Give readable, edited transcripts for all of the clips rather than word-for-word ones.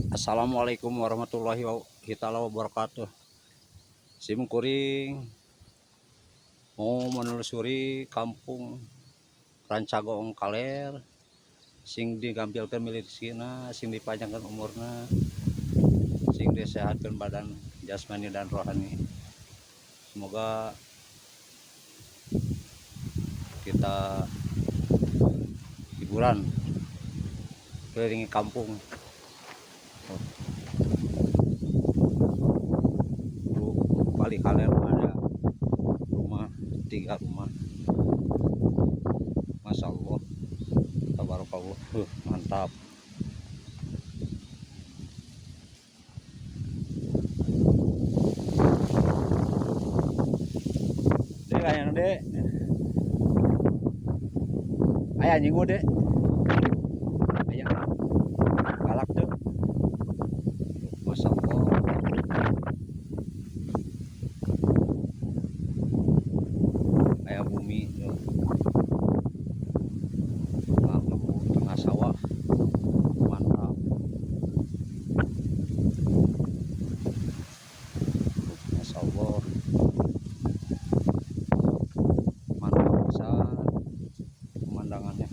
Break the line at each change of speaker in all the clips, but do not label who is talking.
Assalamualaikum warahmatullahi wabarakatuh. Sim kuring mau menelusuri kampung Rancagong Kaler sing digampilkan milisina, sing dipanjangkan umurna, sing disehatkan badan jasmani dan rohani. Semoga kita hiburan kelilingi kampung. Bali Kaler ada rumah, 3 rumah. Masya Allah, tabarakallah, mantap. Dek, ayah dek, ayah anjing gue dek, ayah galak tuh, Masya Allah. Ayah bumi tuh, tengah sawah, mantap. Masya Allah, mantap bisa pemandangannya.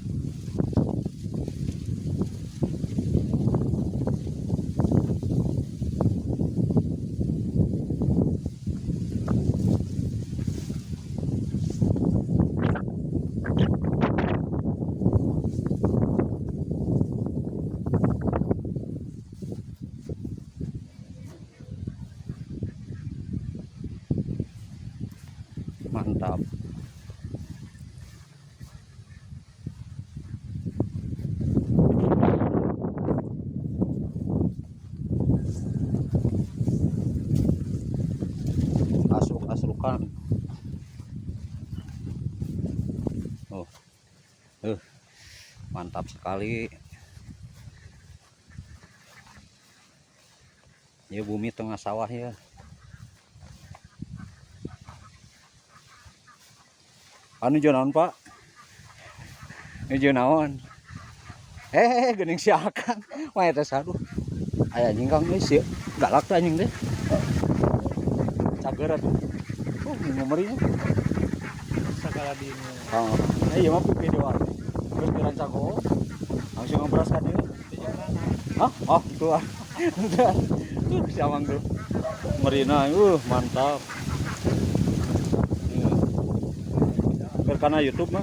Mantap. Asruk-asrukan. Oh, mantap sekali. Ya bumi tengah sawah ya. Anu jonaon Pak? Ini jonaon? Geuning si Akang. Wah eta saduh. Aya anjing Kang geus sih. Galak teh anjing teh. Cager atuh. Ngomerinya.
Segala dino.
Heeh. Ieu mah videoan. Geus di Rancagong. Langsung ngobras ka dieu. Hah? Oh, itu ah. Si Amang tuh. Merina, mantap. Karena YouTube mah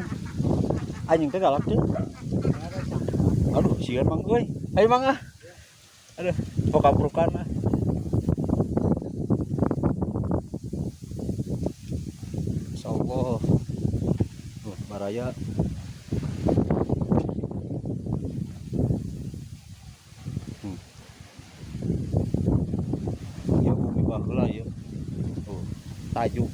anjing teh galak teh. Aduh, sieun Mang euy. Ayo Mang ah. Aduh, pokaprukan ah. Insyaallah. Baraya. Ya bumi baheula ya. Tuh, tajuk.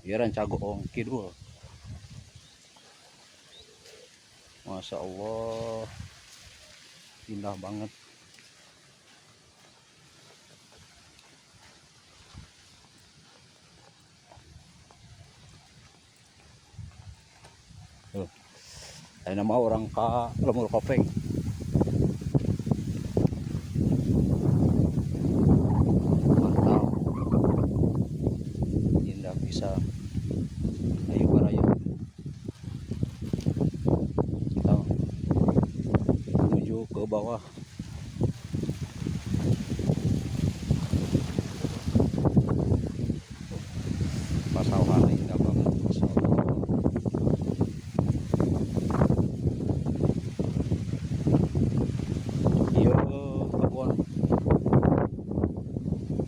Ya Rancagong Kidul. Masya Allah, indah banget. Saya nama orang Lemur Kopeng. Mantap, indah bisa. Ayo baraya. Kita menuju ke bawah. Pasawahan indah banget. Masya Allah. Iya kebun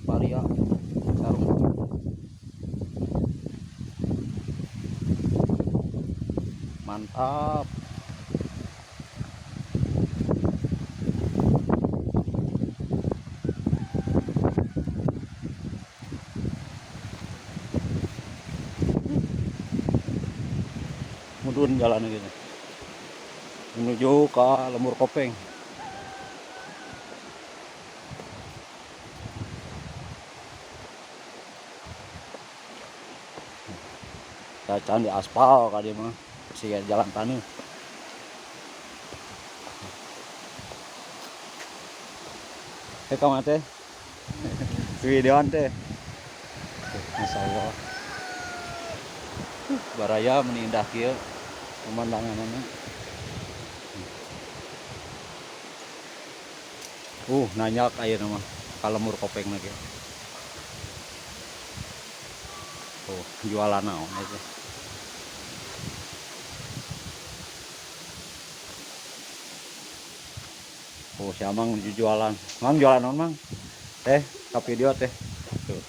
Varia sarung. Mantap. Mudun jalan gitu menuju ke Lemur Kopeng. Cacan di aspal kali mah si jalan tanah. Kamu teh videoan teh. Masya Allah. Baraya menindah kieu pemandanganna. Nanyak ayeuna mah kalemur kopeng lagi. Jualan naon eta. Si Amang jualan. Mang jualan naon, Mang? Teh, ka video teh. Tuh.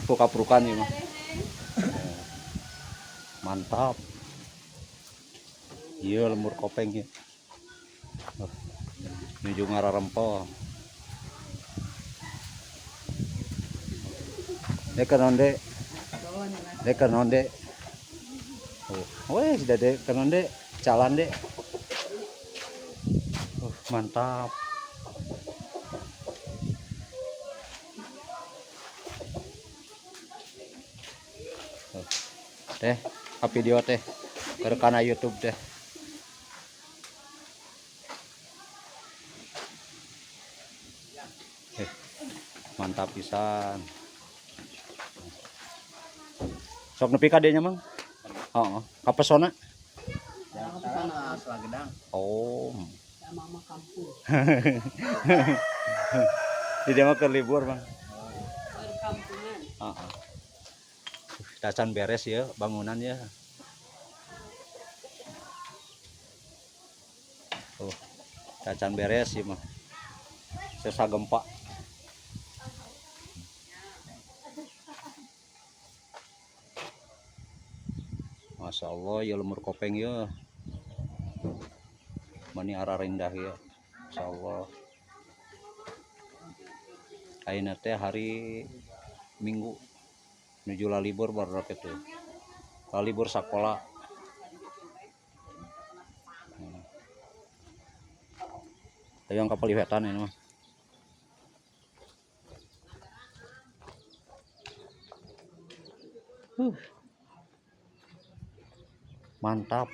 Puka-purukan ieu mah. Mantap. Ieu lemur kopeng ieu. Nuju ngararempel. Dek kenon dek. Dek kenon dek. Weh, sudah dek kenon dek. Jalan dek. Mantap. Teh, ka video teh. Kerekana YouTube teh. Mantap pisan. Sok nepi ka dieu nya, Mang? Heeh. Ka pesona?
Sana Selagedang.
Oh.
Mama kampung.
Di dia mah keur libur, Bang.
Perkampungan.
Heeh. Cacan beres ya bangunan ya. Cacan beres sih mah. Sesa gempa. Masya Allah ya lemur kopeng ya. Mani arah rendah ya. Masya Allah. Ayeuna teh hari Minggu menuju libur baru itu. Libur sekolah. Yang kapal liwetan ini mah. Mantap.